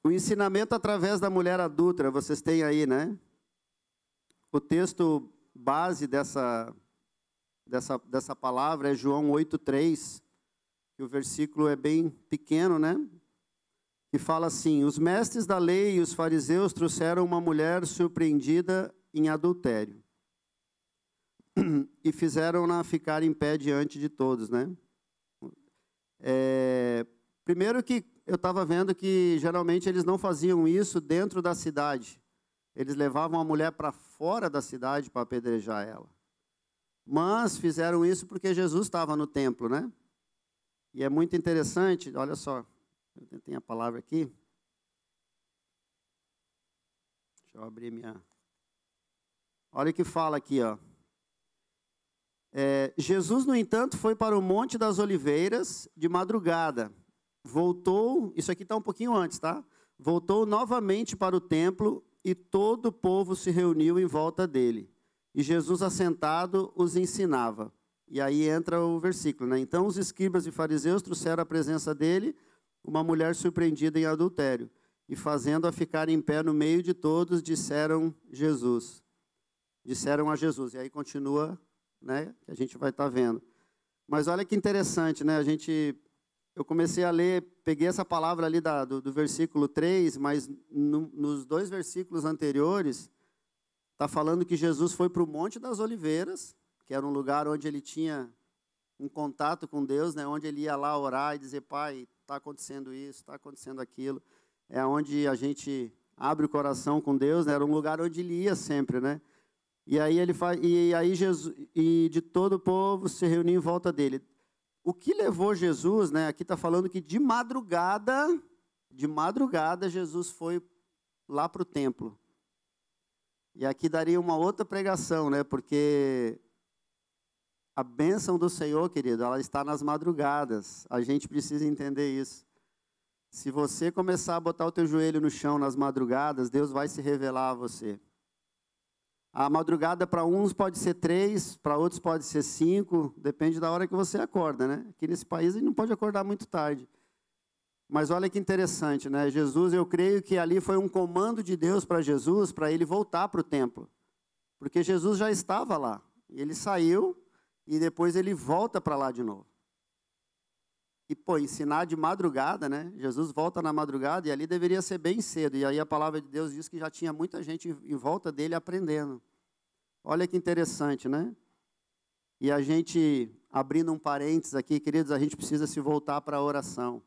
O ensinamento através da mulher adúltera, vocês têm aí, né? O texto base dessa palavra é João 8:3, que o versículo é bem pequeno, né? Que fala assim: os mestres da lei e os fariseus trouxeram uma mulher surpreendida em adultério e fizeram-na ficar em pé diante de todos, né? Primeiro que eu estava vendo que geralmente eles não faziam isso dentro da cidade. Eles levavam a mulher para fora da cidade para apedrejar ela. Mas fizeram isso porque Jesus estava no templo, né? E é muito interessante, olha só, eu tenho a palavra aqui. Deixa eu abrir minha... Olha o que fala aqui, ó. Jesus, no entanto, foi para o Monte das Oliveiras de madrugada. Voltou, isso aqui está um pouquinho antes, tá? Voltou novamente para o templo e todo o povo se reuniu em volta dele. E Jesus, assentado, os ensinava. E aí entra o versículo, né? Então os escribas e fariseus trouxeram à presença dele uma mulher surpreendida em adultério. E fazendo-a ficar em pé no meio de todos, disseram a Jesus. E aí continua, né? Que a gente vai estar vendo. Mas olha que interessante, né? Eu comecei a ler, peguei essa palavra ali do versículo 3, mas nos dois versículos anteriores, está falando que Jesus foi para o Monte das Oliveiras, que era um lugar onde ele tinha um contato com Deus, né, onde ele ia lá orar e dizer: Pai, está acontecendo isso, está acontecendo aquilo. É onde a gente abre o coração com Deus, né, era um lugar onde ele ia sempre, né? E aí Jesus e de todo o povo se reuniu em volta dele. O que levou Jesus, né? Aqui está falando que de madrugada Jesus foi lá para o templo. E aqui daria uma outra pregação, né? Porque a bênção do Senhor, querido, ela está nas madrugadas. A gente precisa entender isso. Se você começar a botar o teu joelho no chão nas madrugadas, Deus vai se revelar a você. A madrugada para uns pode ser 3, para outros pode ser 5, depende da hora que você acorda, né? Aqui nesse país a gente não pode acordar muito tarde. Mas olha que interessante, né? Jesus, eu creio que ali foi um comando de Deus para Jesus, para ele voltar para o templo. Porque Jesus já estava lá. Ele saiu e depois ele volta para lá de novo. E, ensinar de madrugada, né? Jesus volta na madrugada e ali deveria ser bem cedo. E aí a palavra de Deus diz que já tinha muita gente em volta dele aprendendo. Olha que interessante, né? E a gente, abrindo um parênteses aqui, queridos, a gente precisa se voltar para a oração.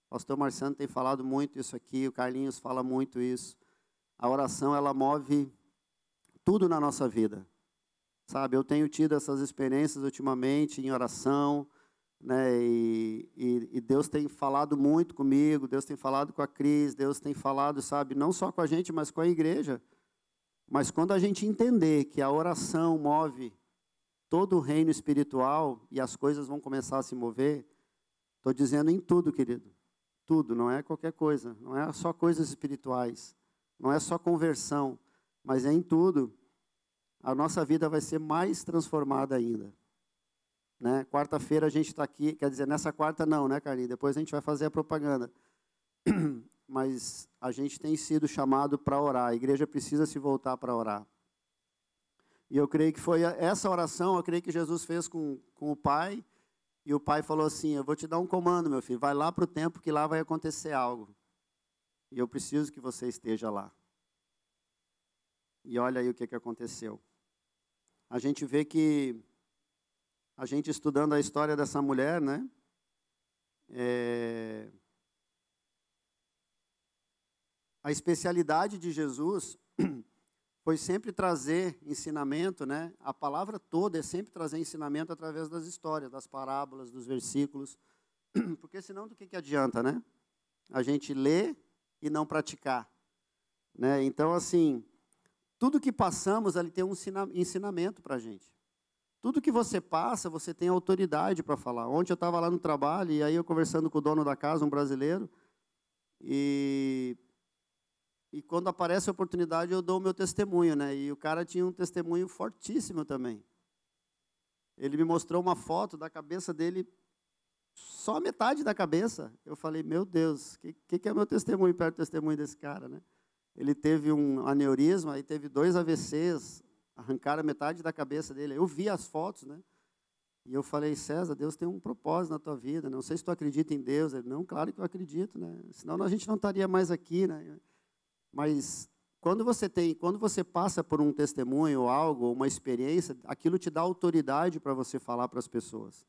O pastor Marciano tem falado muito isso aqui, o Carlinhos fala muito isso. A oração, ela move tudo na nossa vida. Sabe, eu tenho tido essas experiências ultimamente em oração, né, e Deus tem falado muito comigo, Deus tem falado com a Cris, Deus tem falado, sabe, não só com a gente, mas com a igreja. Mas quando a gente entender que a oração move todo o reino espiritual e as coisas vão começar a se mover, estou dizendo em tudo, querido, tudo, não é qualquer coisa, não é só coisas espirituais, não é só conversão, mas é em tudo, a nossa vida vai ser mais transformada ainda. Né? Quarta-feira a gente está aqui, quer dizer, nessa quarta não, né, Carlinhos? Depois a gente vai fazer a propaganda. Mas a gente tem sido chamado para orar, a igreja precisa se voltar para orar. E eu creio que foi essa oração, eu creio que Jesus fez com o Pai, e o Pai falou assim: eu vou te dar um comando, meu filho, vai lá para o templo que lá vai acontecer algo. E eu preciso que você esteja lá. E olha aí o que aconteceu. A gente vê que a gente estudando a história dessa mulher, né? A especialidade de Jesus foi sempre trazer ensinamento, né? A palavra toda é sempre trazer ensinamento através das histórias, das parábolas, dos versículos. Porque senão do que adianta, né? A gente lê e não praticar. Né? Então, assim, tudo que passamos, ali tem um ensinamento para a gente. Tudo que você passa, você tem autoridade para falar. Ontem eu estava lá no trabalho, e aí eu conversando com o dono da casa, um brasileiro, e quando aparece a oportunidade, eu dou o meu testemunho, né? E o cara tinha um testemunho fortíssimo também. Ele me mostrou uma foto da cabeça dele só a metade da cabeça. Eu falei, meu Deus, o que é meu testemunho perto do testemunho desse cara, né? Ele teve um aneurisma, aí teve 2 AVCs, arrancaram metade da cabeça dele. Eu vi as fotos, né? E eu falei, César, Deus tem um propósito na tua vida. Não sei se tu acredita em Deus. Ele, não, claro que eu acredito, né? Senão a gente não estaria mais aqui, né? Mas quando você passa por um testemunho ou algo, uma experiência, aquilo te dá autoridade para você falar para as pessoas.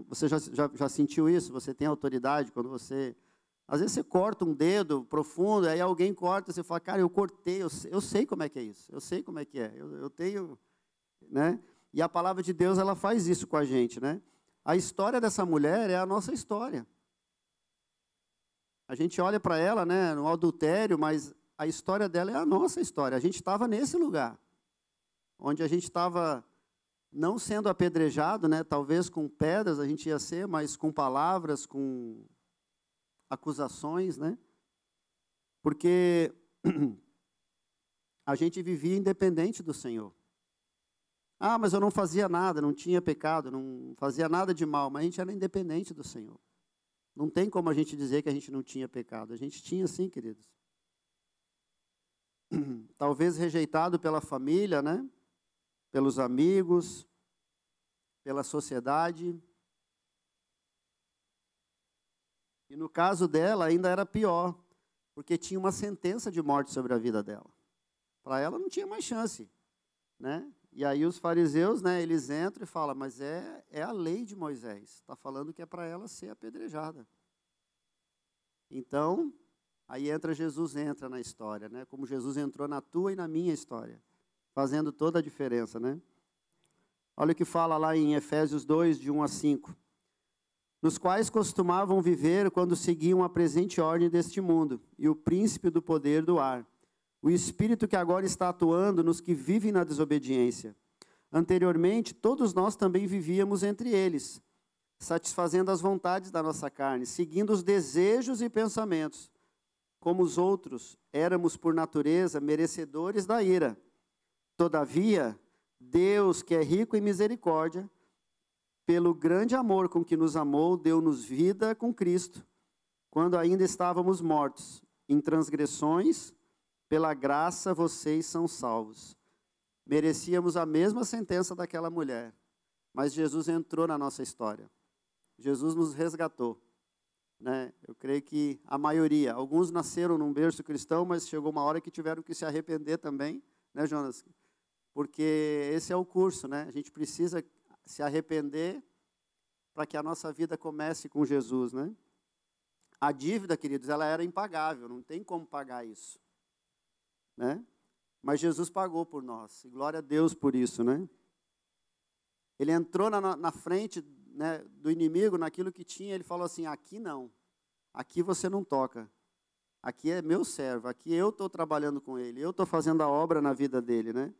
Você já sentiu isso? Você tem autoridade quando você... Às vezes você corta um dedo profundo, aí alguém corta, você fala, cara, eu cortei, eu sei como é que é isso, eu sei como é que é, eu tenho, né? E a palavra de Deus, ela faz isso com a gente, né? A história dessa mulher é a nossa história. A gente olha para ela, né, no adultério, mas a história dela é a nossa história. A gente estava nesse lugar, onde a gente estava não sendo apedrejado, né? Talvez com pedras a gente ia ser, mas com palavras, com acusações, né? Porque a gente vivia independente do Senhor. Ah, mas eu não fazia nada, não tinha pecado, não fazia nada de mal, mas a gente era independente do Senhor. Não tem como a gente dizer que a gente não tinha pecado. A gente tinha sim, queridos. Talvez rejeitado pela família, né? Pelos amigos, pela sociedade. E no caso dela ainda era pior, porque tinha uma sentença de morte sobre a vida dela. Para ela não tinha mais chance, né? E aí os fariseus, né, eles entram e falam, mas é a lei de Moisés, está falando que é para ela ser apedrejada. Então, aí Jesus entra na história, né? Como Jesus entrou na tua e na minha história, fazendo toda a diferença, né? Olha o que fala lá em Efésios 2, de 1 a 5. Nos quais costumavam viver quando seguiam a presente ordem deste mundo, e o príncipe do poder do ar, o espírito que agora está atuando nos que vivem na desobediência. Anteriormente, todos nós também vivíamos entre eles, satisfazendo as vontades da nossa carne, seguindo os desejos e pensamentos. Como os outros, éramos por natureza merecedores da ira. Todavia, Deus, que é rico em misericórdia, pelo grande amor com que nos amou, deu-nos vida com Cristo, quando ainda estávamos mortos em transgressões. Pela graça vocês são salvos. Merecíamos a mesma sentença daquela mulher, mas Jesus entrou na nossa história. Jesus nos resgatou, né? Eu creio que a maioria, alguns nasceram num berço cristão, mas chegou uma hora que tiveram que se arrepender também, né, Jonas? Porque esse é o curso, né? A gente precisa se arrepender para que a nossa vida comece com Jesus, né? A dívida, queridos, ela era impagável, não tem como pagar isso, né? Mas Jesus pagou por nós, e glória a Deus por isso, né? Ele entrou na frente, né, do inimigo, naquilo que tinha, ele falou assim, aqui não, aqui você não toca, aqui é meu servo, aqui eu estou trabalhando com ele, eu estou fazendo a obra na vida dele, né?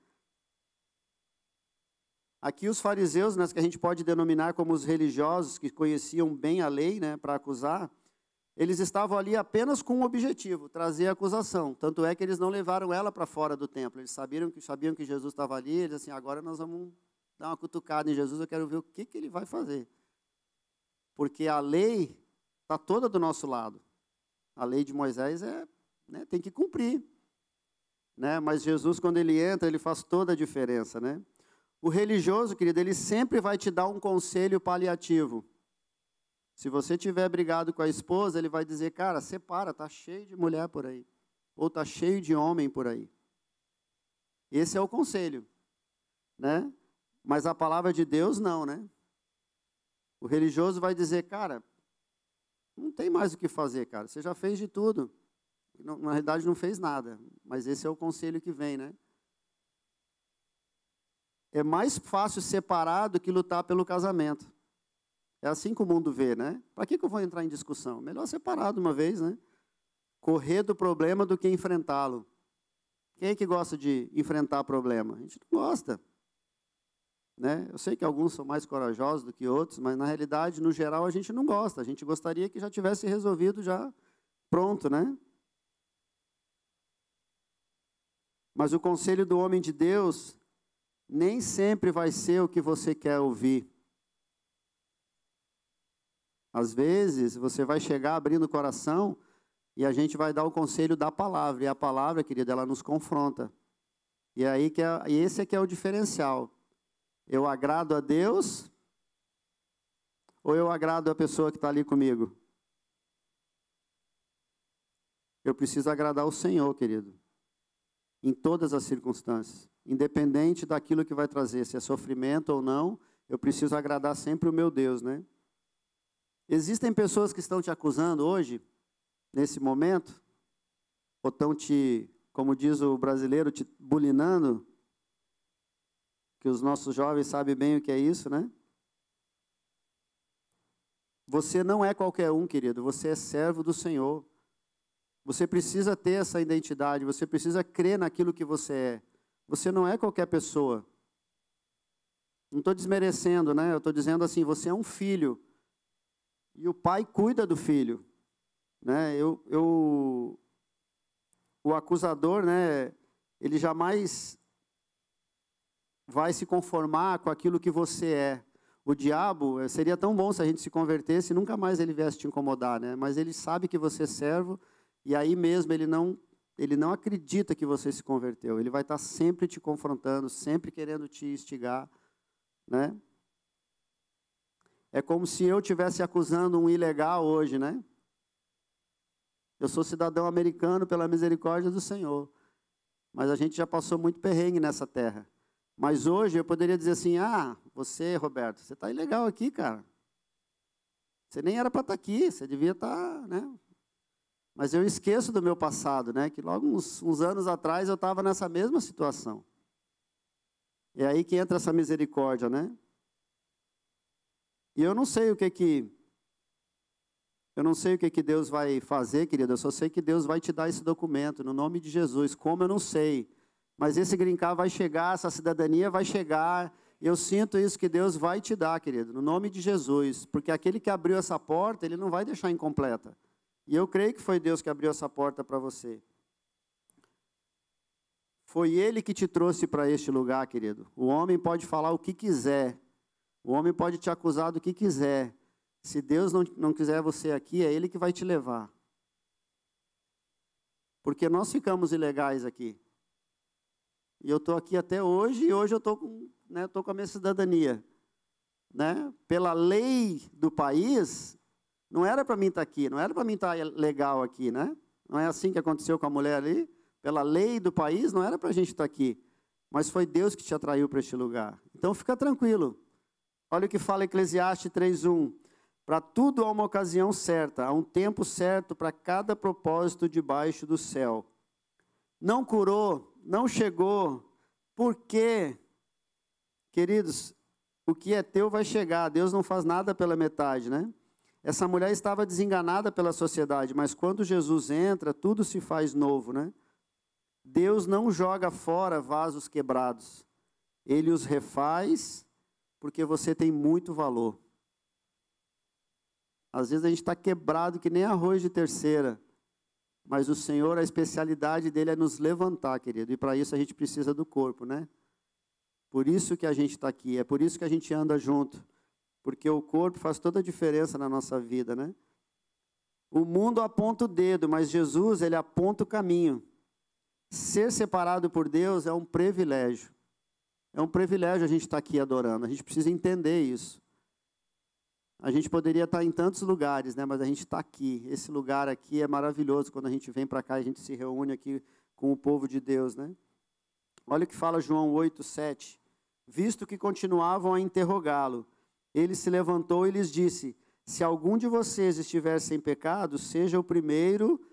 Aqui os fariseus, né, que a gente pode denominar como os religiosos, que conheciam bem a lei, né, para acusar, eles estavam ali apenas com um objetivo, trazer a acusação. Tanto é que eles não levaram ela para fora do templo. Eles sabiam que Jesus estava ali, eles assim, agora nós vamos dar uma cutucada em Jesus, eu quero ver o que ele vai fazer. Porque a lei está toda do nosso lado. A lei de Moisés né, tem que cumprir. Né? Mas Jesus, quando ele entra, ele faz toda a diferença, né? O religioso, querido, ele sempre vai te dar um conselho paliativo. Se você tiver brigado com a esposa, ele vai dizer, cara, separa, está cheio de mulher por aí. Ou está cheio de homem por aí. Esse é o conselho, né? Mas a palavra de Deus não, né? O religioso vai dizer, cara, não tem mais o que fazer, cara. Você já fez de tudo. Na realidade, não fez nada. Mas esse é o conselho que vem, né? É mais fácil separar do que lutar pelo casamento. É assim que o mundo vê, né? Para que eu vou entrar em discussão? Melhor separar de uma vez, né? Correr do problema do que enfrentá-lo. Quem é que gosta de enfrentar problema? A gente não gosta. Né? Eu sei que alguns são mais corajosos do que outros, mas na realidade, no geral, a gente não gosta. A gente gostaria que já tivesse resolvido, já pronto, né? Mas o conselho do homem de Deus nem sempre vai ser o que você quer ouvir. Às vezes, você vai chegar abrindo o coração e a gente vai dar o conselho da palavra. E a palavra, querida, ela nos confronta. E aí e esse é que é o diferencial. Eu agrado a Deus ou eu agrado a pessoa que está ali comigo? Eu preciso agradar o Senhor, querido. Em todas as circunstâncias. Independente daquilo que vai trazer, se é sofrimento ou não, eu preciso agradar sempre o meu Deus, né? Existem pessoas que estão te acusando hoje, nesse momento, ou estão te, como diz o brasileiro, te bulinando, que os nossos jovens sabem bem o que é isso, né? Você não é qualquer um, querido, você é servo do Senhor. Você precisa ter essa identidade, você precisa crer naquilo que você é. Você não é qualquer pessoa. Não estou desmerecendo, né? Eu estou dizendo assim, você é um filho. E o pai cuida do filho. Né? O acusador, né? Ele jamais vai se conformar com aquilo que você é. O diabo, seria tão bom se a gente se convertesse e nunca mais ele viesse te incomodar, né? Mas ele sabe que você é servo e aí mesmo ele não acredita que você se converteu. Ele vai estar sempre te confrontando, sempre querendo te instigar, né? É como se eu estivesse acusando um ilegal hoje, né? Eu sou cidadão americano pela misericórdia do Senhor. Mas a gente já passou muito perrengue nessa terra. Mas hoje eu poderia dizer assim, você, Roberto, você está ilegal aqui, cara. Você nem era para estar aqui, você devia estar, né? Mas eu esqueço do meu passado, né? Que logo uns anos atrás eu estava nessa mesma situação. É aí que entra essa misericórdia, né? E eu não sei o que Deus vai fazer, querido. Eu só sei que Deus vai te dar esse documento, no nome de Jesus. Como eu não sei. Mas esse green card vai chegar, essa cidadania vai chegar. Eu sinto isso que Deus vai te dar, querido, no nome de Jesus. Porque aquele que abriu essa porta, Ele não vai deixar incompleta. E eu creio que foi Deus que abriu essa porta para você. Foi Ele que te trouxe para este lugar, querido. O homem pode falar o que quiser. O homem pode te acusar do que quiser. Se Deus não quiser você aqui, é Ele que vai te levar. Porque nós ficamos ilegais aqui. E eu estou aqui até hoje, e hoje eu estou com a minha cidadania. Né? Pela lei do país, não era para mim estar aqui, não era para mim estar legal aqui, né? Não é assim que aconteceu com a mulher ali? Pela lei do país, não era para a gente estar aqui. Mas foi Deus que te atraiu para este lugar. Então fica tranquilo. Olha o que fala Eclesiastes 3:1. Para tudo há uma ocasião certa, há um tempo certo para cada propósito debaixo do céu. Não curou, não chegou. Por quê? Queridos, o que é teu vai chegar. Deus não faz nada pela metade, né? Essa mulher estava desenganada pela sociedade, mas quando Jesus entra, tudo se faz novo, né? Deus não joga fora vasos quebrados. Ele os refaz porque você tem muito valor. Às vezes a gente está quebrado que nem arroz de terceira. Mas o Senhor, a especialidade dele é nos levantar, querido. E para isso a gente precisa do corpo, né? Por isso que a gente está aqui. É por isso que a gente anda junto. Porque o corpo faz toda a diferença na nossa vida, né? O mundo aponta o dedo, mas Jesus, ele aponta o caminho. Ser separado por Deus é um privilégio. É um privilégio a gente estar aqui adorando. A gente precisa entender isso. A gente poderia estar em tantos lugares, né? Mas a gente está aqui. Esse lugar aqui é maravilhoso quando a gente vem para cá e a gente se reúne aqui com o povo de Deus, né? Olha o que fala João 8:7. Visto que continuavam a interrogá-lo, ele se levantou e lhes disse: se algum de vocês estiver sem pecado, seja o primeiro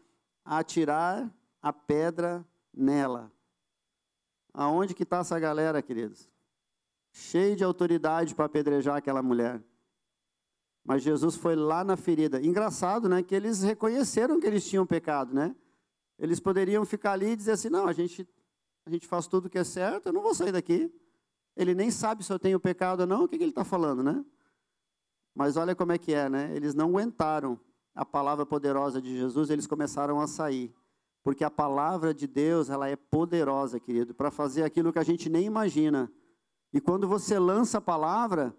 a atirar a pedra nela. Aonde que está essa galera, queridos? Cheio de autoridade para apedrejar aquela mulher. Mas Jesus foi lá na ferida. Engraçado, né? Que eles reconheceram que eles tinham pecado, né? Eles poderiam ficar ali e dizer assim, não, a gente faz tudo o que é certo, eu não vou sair daqui. Ele nem sabe se eu tenho pecado ou não, o que ele está falando, né? Mas olha como é que é, né? Eles não aguentaram a palavra poderosa de Jesus, eles começaram a sair. Porque a palavra de Deus, ela é poderosa, querido, para fazer aquilo que a gente nem imagina. E quando você lança a palavra,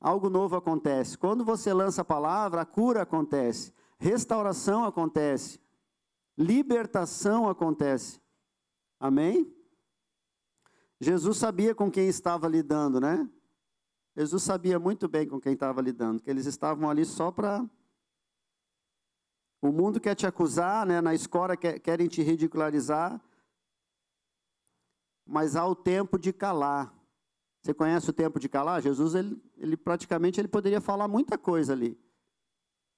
algo novo acontece. Quando você lança a palavra, a cura acontece, restauração acontece, libertação acontece. Amém? Jesus sabia com quem estava lidando, né? Jesus sabia muito bem com quem estava lidando, que eles estavam ali só para... O mundo quer te acusar, né? Na escola querem te ridicularizar, mas há o tempo de calar. Você conhece o tempo de calar? Jesus, ele praticamente ele poderia falar muita coisa ali,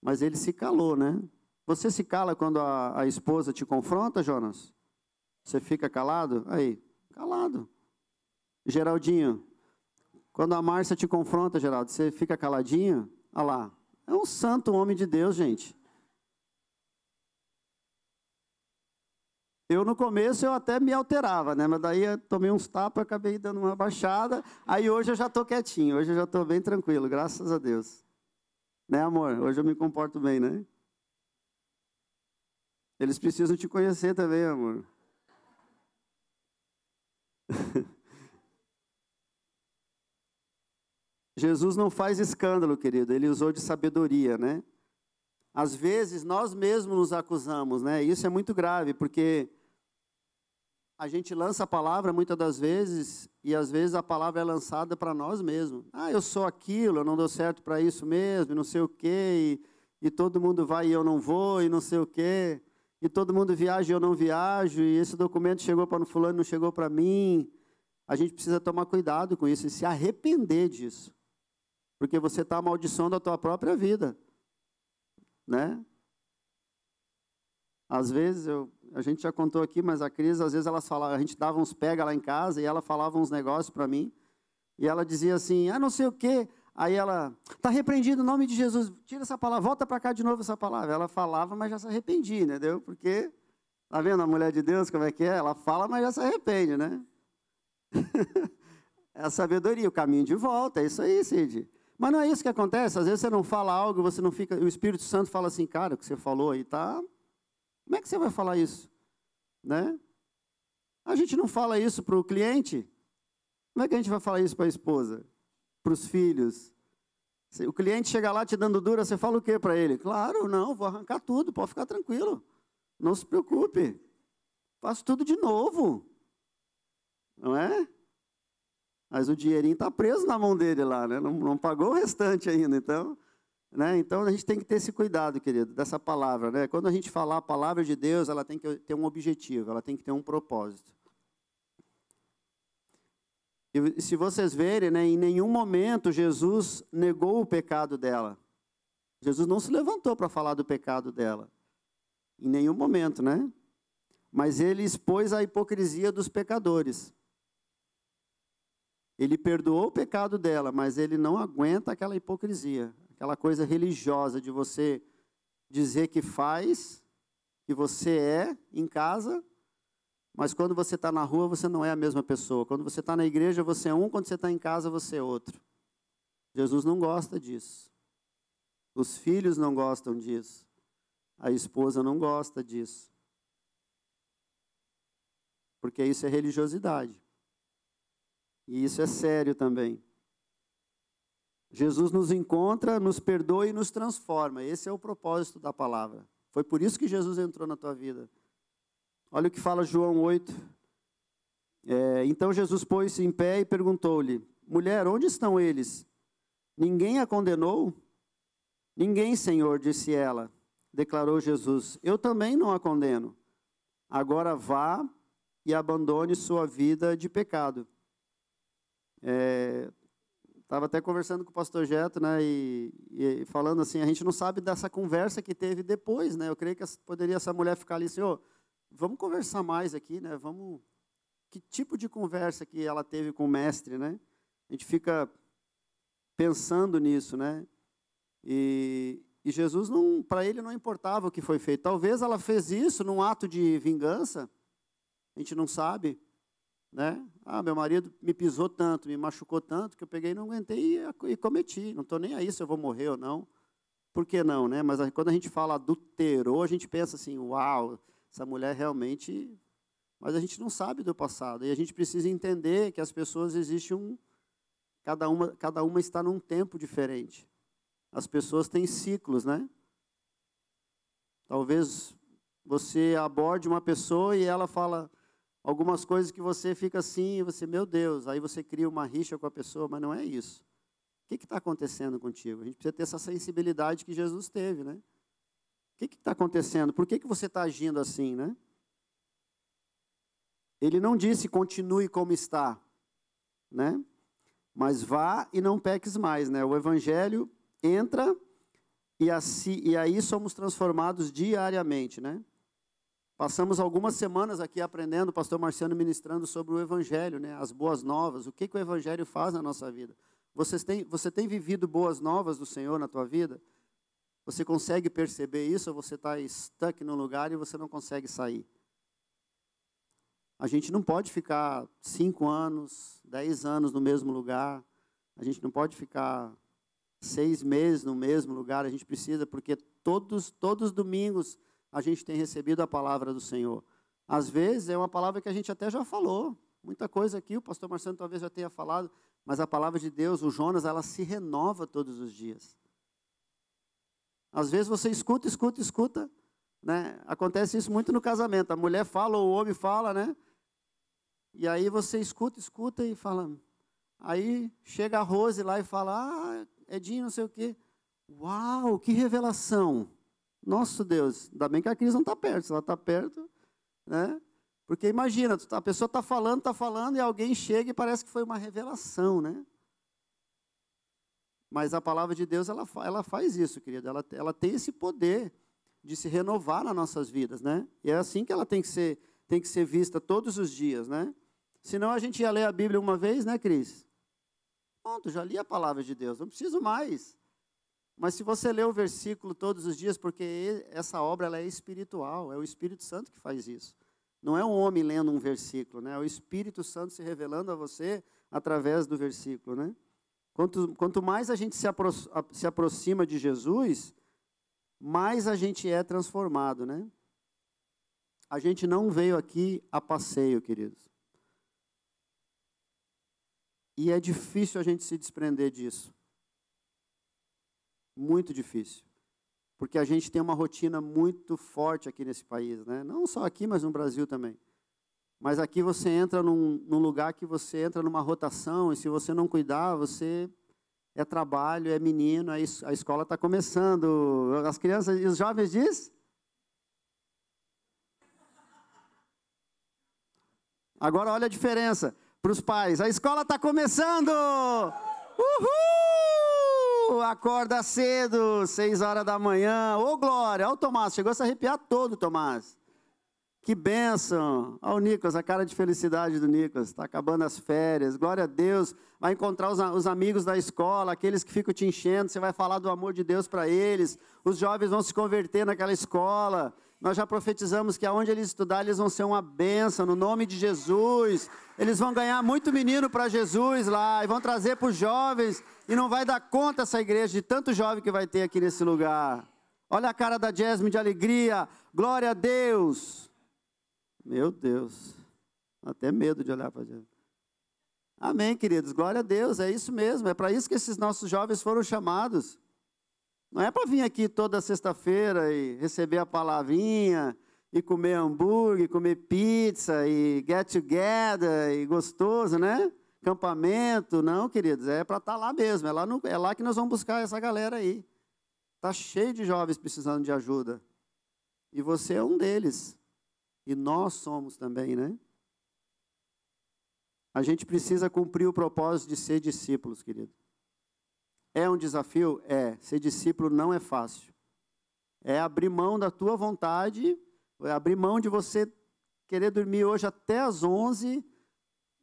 mas ele se calou, né? Você se cala quando a esposa te confronta, Jonas? Você fica calado? Aí, calado. Geraldinho, quando a Márcia te confronta, Geraldo, você fica caladinho? Olha lá, é um santo homem de Deus, gente. Eu, no começo, eu até me alterava, né? Mas daí eu tomei uns tapas, acabei dando uma baixada. Aí hoje eu já estou quietinho, hoje eu já estou bem tranquilo, graças a Deus. Né, amor? Hoje eu me comporto bem, né? Eles precisam te conhecer também, amor. Jesus não faz escândalo, querido, ele usou de sabedoria, né? Às vezes nós mesmos nos acusamos, né? Isso é muito grave, porque a gente lança a palavra muitas das vezes, e às vezes a palavra é lançada para nós mesmos. Ah, eu sou aquilo, eu não dou certo para isso mesmo, e não sei o quê, e todo mundo vai e eu não vou, e não sei o quê, e todo mundo viaja e eu não viajo, e esse documento chegou para o fulano e não chegou para mim. A gente precisa tomar cuidado com isso e se arrepender disso, porque você está amaldiçoando a tua própria vida, né? Às vezes, a gente já contou aqui, mas a Cris, às vezes a gente dava uns pega lá em casa e ela falava uns negócios para mim, e ela dizia assim, não sei o quê, aí ela, está repreendido em nome de Jesus, tira essa palavra, volta para cá de novo essa palavra. Ela falava, mas já se arrependia, entendeu? Porque, tá vendo a mulher de Deus, como é que é? Ela fala, mas já se arrepende, né? É a sabedoria, o caminho de volta, é isso aí, Cid. Mas não é isso que acontece, às vezes você não fala algo, você não fica, o Espírito Santo fala assim, cara, o que você falou aí tá... Como é que você vai falar isso? Né? A gente não fala isso para o cliente. Como é que a gente vai falar isso para a esposa? Para os filhos? Se o cliente chega lá te dando dura, você fala o quê para ele? Claro, não, vou arrancar tudo, pode ficar tranquilo. Não se preocupe. Faço tudo de novo. Não é? Mas o dinheirinho está preso na mão dele lá, né? Não pagou o restante ainda, então... Né? Então, a gente tem que ter esse cuidado, querido, dessa palavra. Né? Quando a gente falar a palavra de Deus, ela tem que ter um objetivo, ela tem que ter um propósito. E se vocês verem, né, em nenhum momento Jesus negou o pecado dela. Jesus não se levantou para falar do pecado dela. Em nenhum momento, né? Mas ele expôs a hipocrisia dos pecadores. Ele perdoou o pecado dela, mas ele não aguenta aquela hipocrisia. Aquela coisa religiosa de você dizer que faz, que você é em casa, mas quando você está na rua, você não é a mesma pessoa. Quando você está na igreja, você é um, quando você está em casa, você é outro. Jesus não gosta disso. Os filhos não gostam disso. A esposa não gosta disso. Porque isso é religiosidade. E isso é sério também. Jesus nos encontra, nos perdoa e nos transforma. Esse é o propósito da palavra. Foi por isso que Jesus entrou na tua vida. Olha o que fala João 8. Então Jesus pôs-se em pé e perguntou-lhe, mulher, onde estão eles? Ninguém a condenou? Ninguém, Senhor, disse ela. Declarou Jesus, eu também não a condeno. Agora vá e abandone sua vida de pecado. Estava até conversando com o pastor Jeto, né, e falando assim, a gente não sabe dessa conversa que teve depois, né? Eu creio que poderia essa mulher ficar ali assim, vamos conversar mais aqui, né? Que tipo de conversa que ela teve com o mestre, né? A gente fica pensando nisso, né? E Jesus, para ele não importava o que foi feito. Talvez ela fez isso num ato de vingança, a gente não sabe. Né? Meu marido me pisou tanto, me machucou tanto, que eu peguei e não aguentei e cometi. Não estou nem aí se eu vou morrer ou não. Por que não, né? Mas quando a gente fala adulterou, a gente pensa assim, uau, essa mulher realmente... Mas a gente não sabe do passado. E a gente precisa entender que as pessoas, existe cada uma está num tempo diferente. As pessoas têm ciclos, né? Talvez você aborde uma pessoa e ela fala algumas coisas que você fica assim, e você, meu Deus, aí você cria uma rixa com a pessoa, mas não é isso. O que está acontecendo contigo? A gente precisa ter essa sensibilidade que Jesus teve, né? O que está acontecendo? Por que você está agindo assim, né? Ele não disse continue como está, né? Mas vá e não peques mais, né? O Evangelho entra e aí somos transformados diariamente, né? Passamos algumas semanas aqui aprendendo, o pastor Marciano ministrando sobre o Evangelho, né? As boas novas, o que o Evangelho faz na nossa vida. Você tem vivido boas novas do Senhor na tua vida? Você consegue perceber isso ou você está stuck num lugar e você não consegue sair? A gente não pode ficar 5 anos, 10 anos no mesmo lugar. A gente não pode ficar 6 meses no mesmo lugar. A gente precisa, porque todos os domingos a gente tem recebido a palavra do Senhor. Às vezes é uma palavra que a gente até já falou. Muita coisa aqui, o pastor Marcelo talvez já tenha falado, mas a palavra de Deus, o Jonas, ela se renova todos os dias. Às vezes você escuta, né? Acontece isso muito no casamento. A mulher fala ou o homem fala, né? E aí você escuta e fala. Aí chega a Rose lá e fala, Edinho, não sei o quê. Uau, que revelação. Nosso Deus, ainda bem que a Cris não está perto. Se ela está perto, né? Porque imagina, a pessoa está falando, e alguém chega e parece que foi uma revelação, né? Mas a palavra de Deus, ela faz isso, querida. Ela tem esse poder de se renovar nas nossas vidas, né? E é assim que ela tem que ser vista todos os dias, né? Senão a gente ia ler a Bíblia uma vez, né, Cris? Pronto, já li a palavra de Deus, não preciso mais. Mas se você lê o versículo todos os dias, porque essa obra ela é espiritual, é o Espírito Santo que faz isso. Não é um homem lendo um versículo, né? É o Espírito Santo se revelando a você através do versículo, né? Quanto mais a gente se aproxima de Jesus, mais a gente é transformado, né? A gente não veio aqui a passeio, queridos. E é difícil a gente se desprender disso. Muito difícil. Porque a gente tem uma rotina muito forte aqui nesse país, né? Não só aqui, mas no Brasil também. Mas aqui você entra num lugar que você entra numa rotação, e se você não cuidar, você é trabalho, é menino, a escola está começando. As crianças e os jovens dizem? Agora olha a diferença para os pais. A escola está começando! Uhul! Acorda cedo, 6 horas da manhã. Ô, Glória! Olha o Tomás, chegou a se arrepiar todo, Tomás. Que bênção! Olha o Nicolas, a cara de felicidade do Nicolas. Está acabando as férias. Glória a Deus. Vai encontrar os amigos da escola, aqueles que ficam te enchendo. Você vai falar do amor de Deus para eles. Os jovens vão se converter naquela escola. Nós já profetizamos que aonde eles estudarem, eles vão ser uma bênção, no nome de Jesus. Eles vão ganhar muito menino para Jesus lá, e vão trazer para os jovens, e não vai dar conta essa igreja de tanto jovem que vai ter aqui nesse lugar. Olha a cara da Jasmine de alegria. Glória a Deus. Meu Deus, até medo de olhar para Deus. Amém, queridos, glória a Deus, é isso mesmo, é para isso que esses nossos jovens foram chamados. Não é para vir aqui toda sexta-feira e receber a palavrinha, e comer hambúrguer, comer pizza, e get together, e gostoso, né? Campamento, não, queridos, é para estar lá mesmo, é lá que nós vamos buscar essa galera aí. Está cheio de jovens precisando de ajuda, e você é um deles. E nós somos também, né? A gente precisa cumprir o propósito de ser discípulos, querido. É um desafio? É. Ser discípulo não é fácil. É abrir mão da tua vontade, é abrir mão de você querer dormir hoje até às 11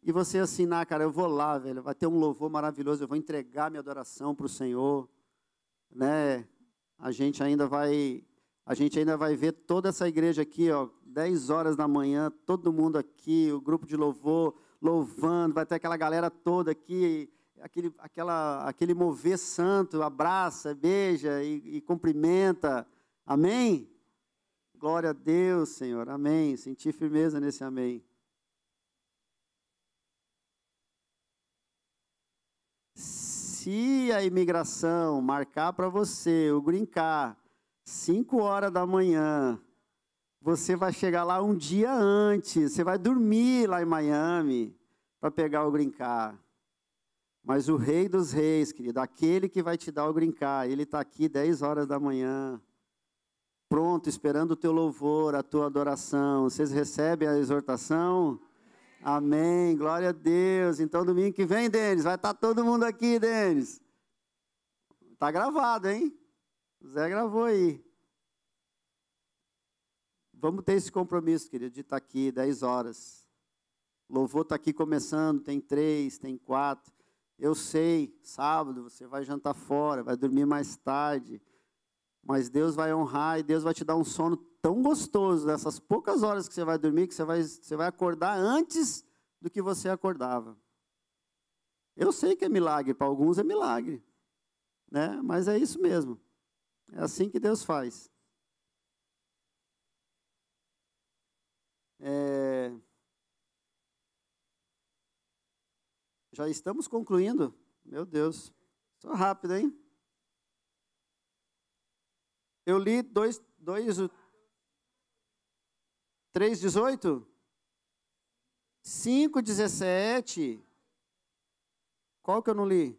e você assinar, cara, eu vou lá, velho, vai ter um louvor maravilhoso, eu vou entregar minha adoração para o Senhor, né? A gente ainda vai ver toda essa igreja aqui, ó, 10 horas da manhã, todo mundo aqui, o grupo de louvor, louvando, vai ter aquela galera toda aqui, aquele mover santo, abraça, beija e cumprimenta. Amém? Glória a Deus, Senhor, amém. Senti firmeza nesse amém. se a imigração marcar para você o green card 5 horas da manhã, você vai chegar lá um dia antes, você vai dormir lá em Miami para pegar o green card. Mas o Rei dos Reis, querido, aquele que vai te dar o green card, ele está aqui 10 horas da manhã, pronto, esperando o teu louvor, a tua adoração. Vocês recebem a exortação? Amém, glória a Deus. Então, domingo que vem, Denis, vai estar todo mundo aqui, Denis. Está gravado, hein? O Zé gravou aí. Vamos ter esse compromisso, querido, de estar aqui 10 horas. O louvor está aqui começando, tem 3, tem 4. Eu sei, sábado você vai jantar fora, vai dormir mais tarde. Mas Deus vai honrar e Deus vai te dar um sono tão gostoso nessas poucas horas que você vai dormir, que você vai acordar antes do que você acordava. Eu sei que é milagre, para alguns é milagre, né? Mas é isso mesmo. É assim que Deus faz. Já estamos concluindo. Meu Deus, só rápido, hein? Eu li 3:18? 5:17. Qual que eu não li?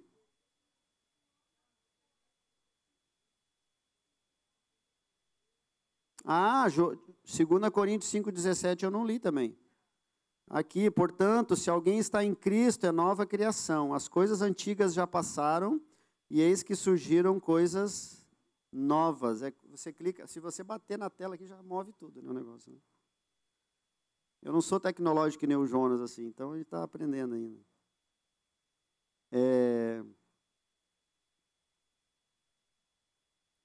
Ah, 2 Coríntios 5:17 eu não li também. Aqui, portanto, se alguém está em Cristo, é nova criação. As coisas antigas já passaram e eis que surgiram coisas novas. Você clica, se você bater na tela aqui, já move tudo, né, o negócio. Né? Eu não sou tecnológico que nem o Jonas, assim, então ele está aprendendo ainda.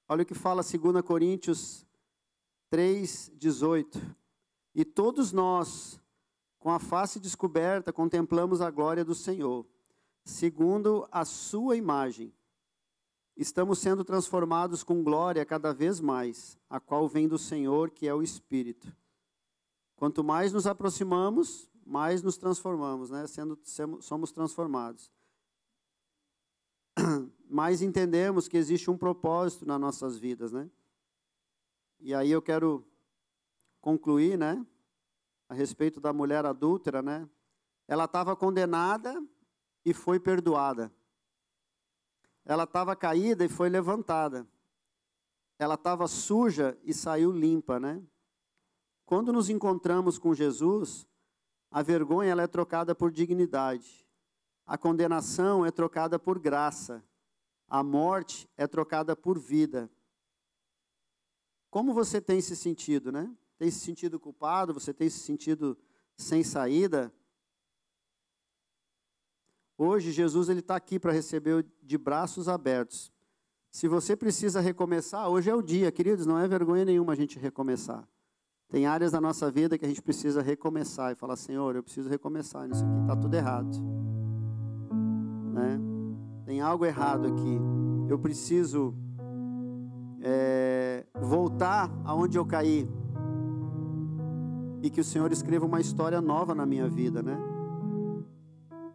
Olha o que fala 2 Coríntios 3:18. E todos nós, com a face descoberta, contemplamos a glória do Senhor, segundo a sua imagem. Estamos sendo transformados com glória cada vez mais, a qual vem do Senhor, que é o Espírito. Quanto mais nos aproximamos, mais nos transformamos, né? Somos transformados. Mais entendemos que existe um propósito nas nossas vidas, né? E aí eu quero concluir, né? A respeito da mulher adúltera, né? Ela estava condenada e foi perdoada. Ela estava caída e foi levantada. Ela estava suja e saiu limpa, né? Quando nos encontramos com Jesus, a vergonha ela é trocada por dignidade. A condenação é trocada por graça. A morte é trocada por vida. Como você tem se sentido, né? Tem se sentido culpado? Você tem se sentido sem saída? Hoje, Jesus está aqui para receber de braços abertos. Se você precisa recomeçar, hoje é o dia, queridos, não é vergonha nenhuma a gente recomeçar. Tem áreas da nossa vida que a gente precisa recomeçar e falar, Senhor, eu preciso recomeçar, isso aqui está tudo errado. Né? Tem algo errado aqui. Eu preciso voltar aonde eu caí. E que o Senhor escreva uma história nova na minha vida, né?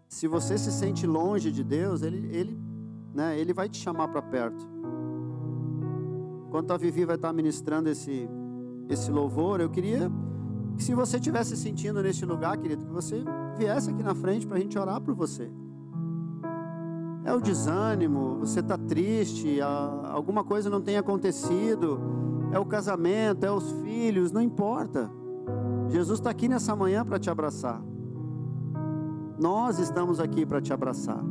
Se você se sente longe de Deus, Ele vai te chamar para perto. Enquanto a Vivi vai estar ministrando esse louvor, eu queria que, se você estiver se sentindo neste lugar, querido, que você viesse aqui na frente para a gente orar por você. É o desânimo, você está triste, alguma coisa não tem acontecido, é o casamento, é os filhos, não importa. Jesus está aqui nessa manhã para te abraçar. Nós estamos aqui para te abraçar.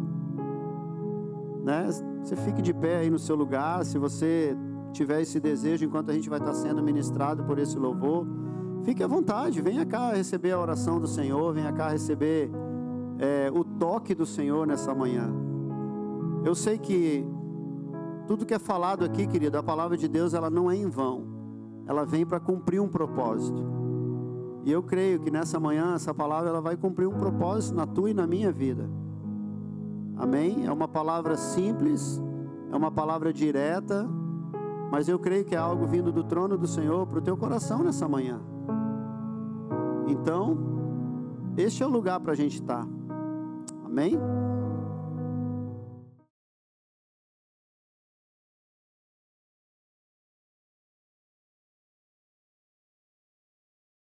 Né? Você fique de pé aí no seu lugar, se você tiver esse desejo, enquanto a gente vai estar sendo ministrado por esse louvor, fique à vontade, venha cá receber a oração do Senhor, venha cá receber o toque do Senhor nessa manhã. Eu sei que tudo que é falado aqui, querido, a palavra de Deus, ela não é em vão, ela vem para cumprir um propósito. E eu creio que nessa manhã, essa palavra ela vai cumprir um propósito na tua e na minha vida. Amém? É uma palavra simples, é uma palavra direta, mas eu creio que é algo vindo do trono do Senhor para o teu coração nessa manhã. Então, este é o lugar para a gente estar. Amém?